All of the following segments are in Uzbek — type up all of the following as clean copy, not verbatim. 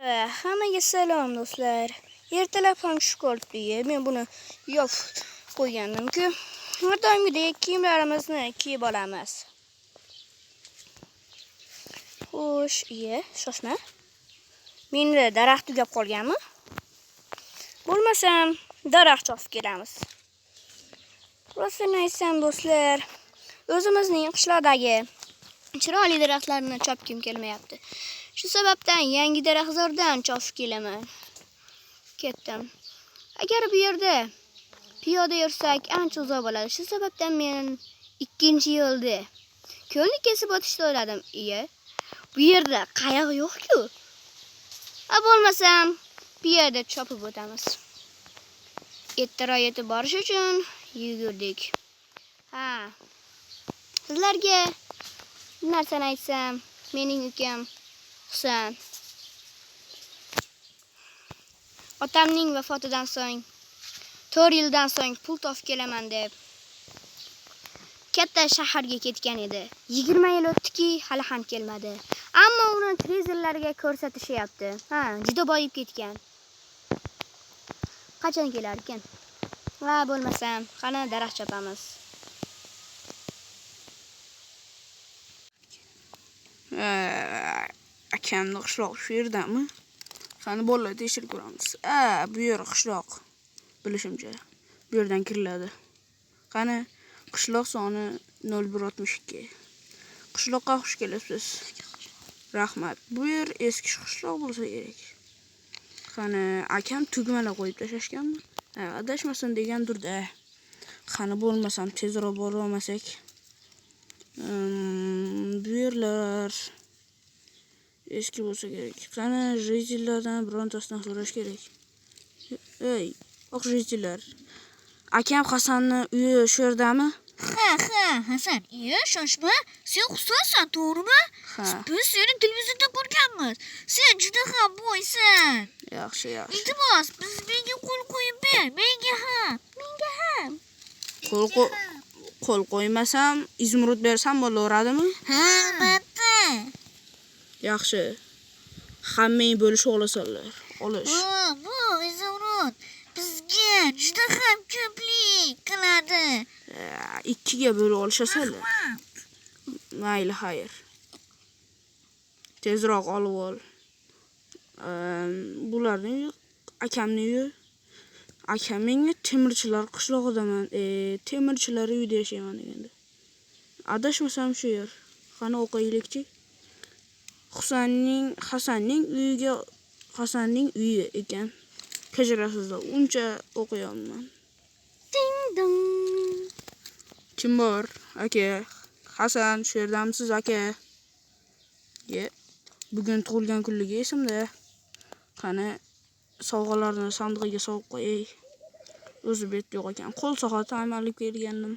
Hammaga salom do'stlar. Ertalab ham tush ko'ribdi. Men buni yopib qo'ygandim-ku. Har doimgidek kiyimlarimizni kiyib olamiz. Xo'sh, shoshma. Menda daraxt tugab qolganmi? Bo'lmasam, daraxt chopib kelamiz. Rostini aytsam do'stlar, o'zimizning qishloqdagi chiroyli daraxtlarni chopkim kelmayapti. Shu sababdan yangi daraxtzordan chopib kelaman. Ketdim. Agar bu yerda piyoda yursak ancha uzoq bo'ladi. Shu sababdan men ikkinchi yo'lda ko'lni kesib o'tishni o'yladim. Bu yerda qayiq yo'q-ku. Bo'lmasam piyoda chopib o'tamiz. Ertaroq yetib borish uchun yugurdik. Sizlarga bir narsani aytsam, mening ukam Husan otamning vafotidan so'ng 4 yildan so'ng pul topib kelaman deb katta shaharga ketgan edi. 20 yil o'tdiki, hali ham kelmadi. Ammo uni televizorlarga ko'rsatishyapti. Juda boyib ketgan. Qachon kelar ekan? Bo'lmasam, qani daraxt chopamiz. Akamni qishloq shu yerdami? Qani bolalar tekshirib ko'ramiz. Bu yer qishloq. Bilishimcha, bu yerdan kiriladi. Qani qishloq soni 0162. Qishloqqa xush kelibsiz. Rahmat. Bu yer eski qishloq bo'lsa kerak. Qani akam tugmalar qo'yib tashlashganmi? Adashmasin degandir-da. Qani bo'lmasam tezroq borib olmasak. Bu yerlar eski bo'lsa kerak. Qani jizillardan birontasidan so'rash kerak. Oq jizillar. Akam Hasanni uyi shu yerdami? Hasan, shoshma. Sen Husansan, to'g'rimi? Biz seni televizorda ko'rganmiz. Sen juda ham bo'ysan. Yaxshi. Iltimos, menga qo'l qo'yib ber. Menga ham. Qo'l qo'ymasam, izmurud bersam bo'laveradimi? Albatta. Yaxshi. Hammang bo'lishib olasanlar. Olish. Bu izmurud bizga juda ham ko'plik qiladi. 2 ga bo'lib olishasanlar. Mayli, xayr. Tezroq olib ol. Bularning akamning uyi. Akam menga temirchilar qishlog'idaman. Temirchilar uyida yashayman deganda. Adashmasam shu yer. Qani o'qiylikchi. Hasanning uyi ekan. Kechirasizlar, uncha o'qiyapman. Ding dong. Kim bor? Aka, Hasan, shu yerdamisiz aka? Bugun tug'ilgan kunligi esimda. Qani sovg'alarni sandig'iga solib qo'yay. O'zi bet yo'q ekan. Qo'l soati amalib kelgandim.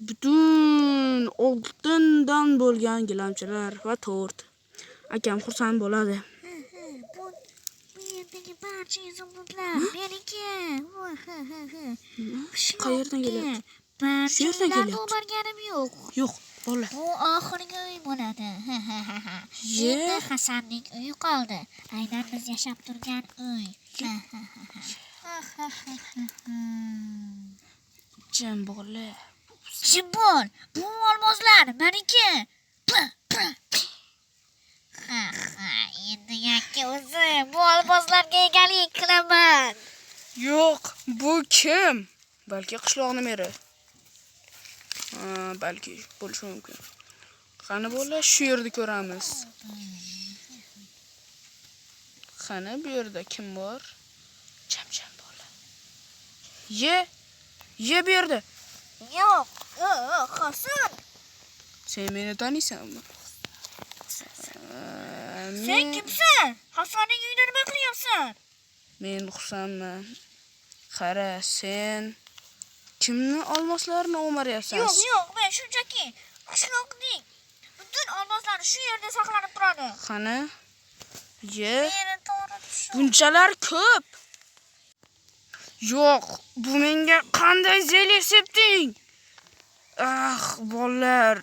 Butun oltindan bo'lgan gilamchalar va tort. Akam xursand bo'ladi. Bu yerdagi barcha izmurudlar meniki. Qayerdan kelyapti? Shu yerdan kelyapti. O'barganim Yo'q, bolalar. Bu oxirgi uy bo'ladi. Endi Hasanning uyi qoldi. Aynan biz yashab turgan uy. Jim bo'l. Bu olmozlar meniki. Endi yakka o'zi bu olmozlarga egalik qilaman. Yo'q, bu kim? Balki qishloqni meri. Balki bo'lishi mumkin. Qani bo'la shu yerda ko'ramiz. Qani bu yerda kim bor? Jam bo'la. Ye bu yerda. Yo'q, Hasan. Sen meni taniysanmi? Sen kimsan? Hasanning uyida nima qilyapsan? Men Husanman. Qara, sen kimni olmoslarini o'maryapsan? Yo'q, men shunchaki qishloqning butun olmoslari shu yerda saqlanib turadi. Qani? Bunchalar ko'p. Yo'q, bu menga qanday zeli sepding? Bolalar.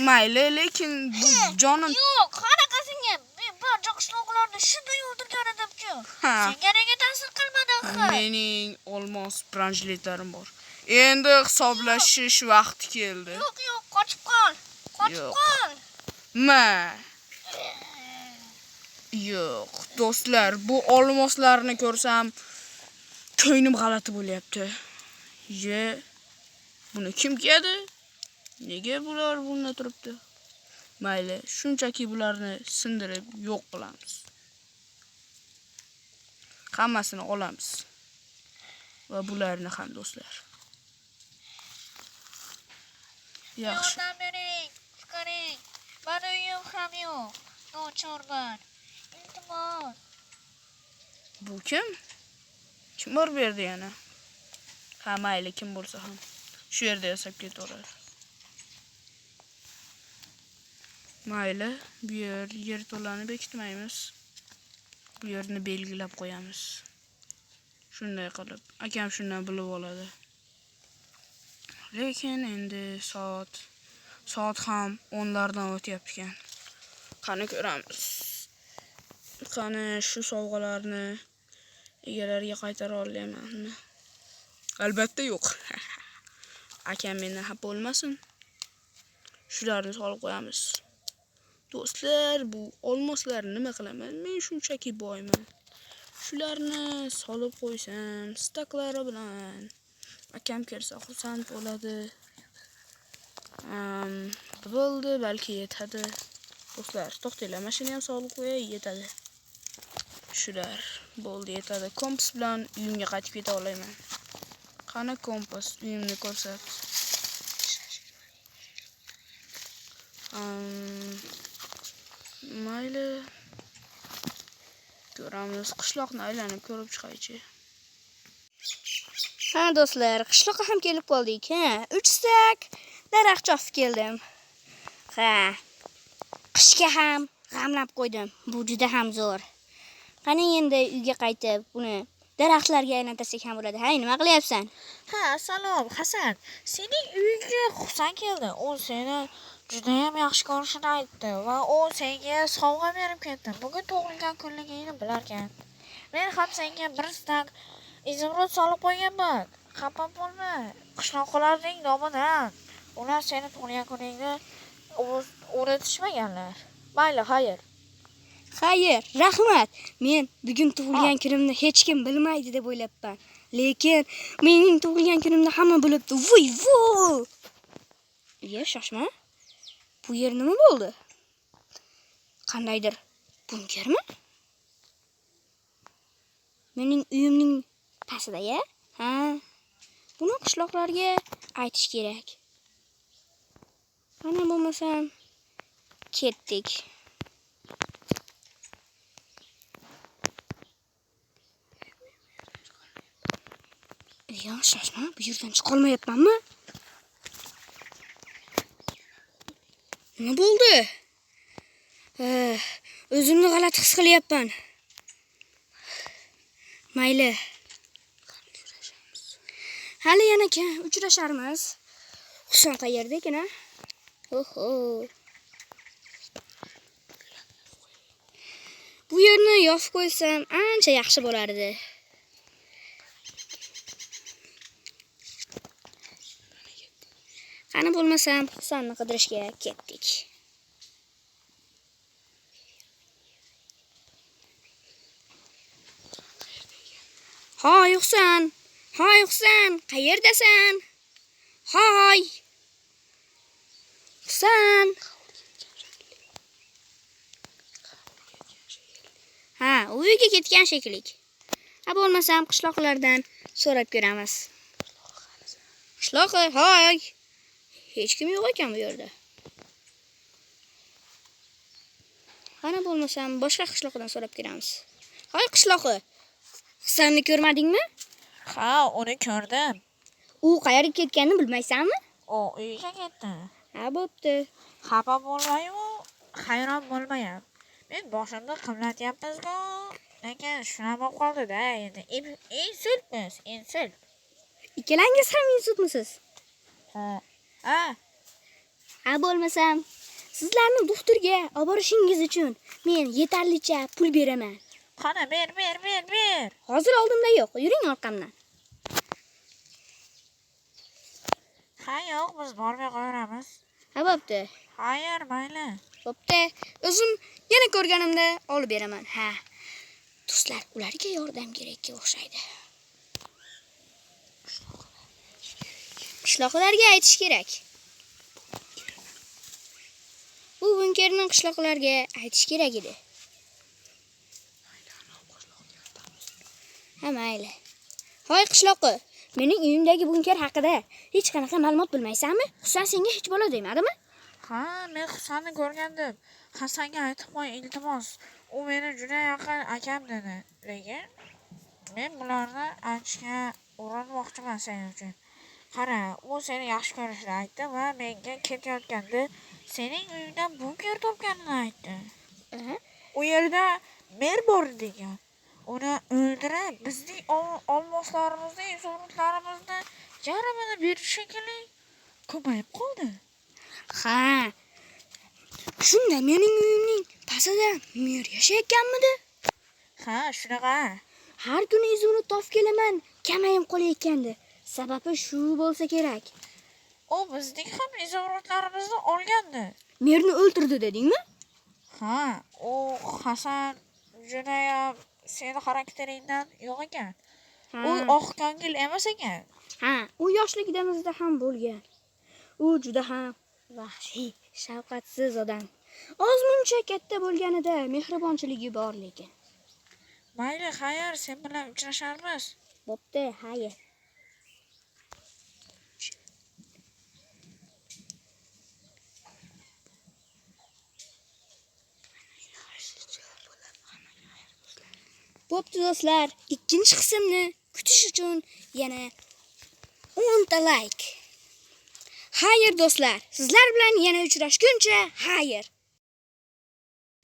Mayli, lekin bu jonim. Yo'q, qanaqasiga? Men barcha qishloqlarni meni shunday o'ldirgan edim-ku. Ha. Senga nega ta'sir qilmadi axir? Mening olmos branchletlarim bor. Endi hisoblashish vaqti keldi. Yo'q, qochib qol. Qochib Yo'q. qol. Yo'q, do'stlar, bu olmoslarni ko'rsam ko'nglim g'alati bo'lyapti. Buni kim kiyadi? Nega bular bunday turibdi? Mayli, shunchaki bularni sindirib yo'q qilamiz. Hammasini olamiz. Va bularni ham do'stlar. Yaxshi. Yordam bering, chiqaring. Meni uyim ham yo'q. Nochorman. Iltimos. Bu kim? Kim bor bu yerda yana? Ha, mayli, kim bo'lsa ham. Shu yerda yasab ketaveradi. Mayli, bu yer to'lani bekitmaymiz. Bu yerni belgilab qo'yamiz. Shunday qilib, akam shundan bilib oladi. Lekin endi soat ham 10lardan o'tyapti ekan. Qani ko'ramiz. Qani shu sovg'alarni egalariga qaytara olamanmi? Albatta yo'q. Akam mendan xafa bo'lmasin. Shularni solib qo'yamiz. Do'stlar, bu olmoslarni nima qilaman? Men shunchaki boyman. Shularni solib qo'ysam, staklari bilan akam kelsa xursand bo'ladi. Bo'ldi, balki yetadi. Do'stlar, to'xtanglar, mashina ham solib qo'yay, yetadi. Shular, bo'ldi, yetadi. Kompas bilan uyimga qaytib keta olaman. Qani kompas, uyimni ko'rsat. Mayli. Ko'ramiz, qishloqni aylanib ko'rib chiqaychi. Ha do'stlar, qishloqqa ham kelib qoldik. 3 stak daraxt chopib keldim. Ha. Qishga ham g'amlab qo'ydim. Bu juda ham zo'r. Qani endi uyga qaytib, buni daraxtlarga aylantirsak ham bo'ladi. Hay, nima qilyapsan? Ha, salom, Hasan. Sening uyingga Husan keldi. U seni juda ham yaxshi ko'rishini aytdi va u senga sovg'a berib ketdi. Bugun tug'ilgan kunligingni bilarkan. Men ham senga bir stak izimrud solib qo'yganman. Xafa bo'lma. Qishloqlarning nomidan. Ular seni tug'ilgan kuningni o'rgatishmaganlar. Mayli, xayr. Xayr, rahmat. Men bugun tug'ilgan kunimni hech kim bilmaydi deb o'ylabman. Lekin mening tug'ilgan kunimni hamma bilibdi. Voy. Shoshma. Bu yer nima bo'ldi? Qandaydir bunkermi? Mening uyimning pastida-ya? Ha. Buni qishloqlarga aytish kerak. Mana bo'lmasam ketdik. Shoshma, bu yerdan chiqa olmayapmanmi? Nima bo'ldi? O'zimni g'alati his qilyapman. Mayli. Hali yana uchrasharmiz. Husan qayerda ekan? Oho. Bu yerni yopib qo'ysam ancha yaxshi bo'lardi. Qani bo'lmasam Husanni qidirishga ketdik. Hoy Husan, qayerdasan? Hoy. Husan. Ha, uyga ketgan shekilli. Ha bo'lmasam qishloqlardan so'rab ko'ramiz. Qishloqi, hoy. Hech kim yo'q ekan bu yerda. Qani bo'lmasam boshqa qishloqdan so'rab ko'ramiz. Hoy qishloqi. Husanni ko'rmadingmi? Ha, uni ko'rdim. U qayerga ketganini bilmaysanmi? U uyga ketdi. Ha, bo'pti. Xafa bo'lmayu, hayron bo'lmayam. Men boshimda qimlatyapmiz-ku. Lekin shuna bo'lib qoldi-da endi. Insultmiz. Ikkalangiz ham insultmisiz? Ha. Ha bo'lmasam Sizlarni doktorga olib borishingiz uchun men yetarlicha pul beraman. Qani, ber. Hozir oldimda yo'q. Yuring orqamdan. Ha, yo'q, biz bormay qo'yamiz. Ha, bo'pti. Xayr, mayli. Bo'pti. O'zim yana ko'rganimda olib beraman. Ha. Do'stlar, ularga yordam kerakka o'xshaydi. Qishloqlarga aytish kerak. Bu bunkerning qishloqlarga aytish kerak edi. Ha, mayli. Hoy qishloqi, mening uyimdagi bunker haqida hech qanaqa ma'lumot bilmaysanmi? Husan senga hech bola demadimi? Ha, men Husanni ko'rgandim. Hasanga aytib qo'y, iltimos. U meni juda yaqin akam dedi. Lekin men bularni aytishga urinmoqchiman sen uchun. Qara, u seni yaxshi ko'rishini aytdi va menga ketayotganda sening uyingdan bunker topganini aytdi. U yerda mer bor degan. Uni o'ldirib, bizning olmoslarimizni, izorotlarimizni yarmini berish shekilli ko'payib qoldi. Ha. Shunda mening uyimning pastida mer yashayotganmidi? Ha, shunaqa. Har kuni izini topib kelaman, kamayib qolayotgandi. Sababi shu bo'lsa kerak. U bizning ham izorotlarimizni olgandi. Merni o'ldirdi dedingmi? Ha, u Hasan judayam seni xarakteringdan yo'q ekan. U oq ko'ngil emas ekan. Ha, u yoshligimizda ham bo'lgan. U juda ham vahshiy, shafqatsiz odam. Ozmuncha katta bo'lganida mehribonchiligi bor lekin. Mayli, xayr, sen bilan uchrasharmiz. Bo'pti, xayr. Bo'pti do'stlar, ikkinchi qismni kutish uchun yana 10 ta like. Xayr do'stlar, sizlar bilan yana uchrashguncha xayr.